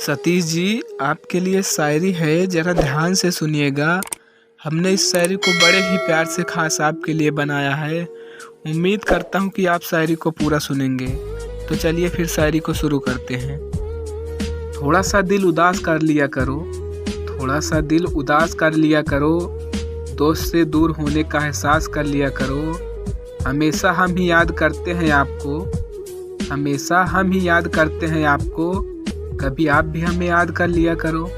सतीश जी, आपके लिए शायरी है, जरा ध्यान से सुनिएगा। हमने इस शायरी को बड़े ही प्यार से खास आपके लिए बनाया है। उम्मीद करता हूँ कि आप शायरी को पूरा सुनेंगे। तो चलिए फिर शायरी को शुरू करते हैं। थोड़ा सा दिल उदास कर लिया करो, थोड़ा सा दिल उदास कर लिया करो, दोस्त से दूर होने का एहसास कर लिया करो। हमेशा हम ही याद करते हैं आपको, हमेशा हम ही याद करते हैं आपको, कभी आप भी हमें याद कर लिया करो।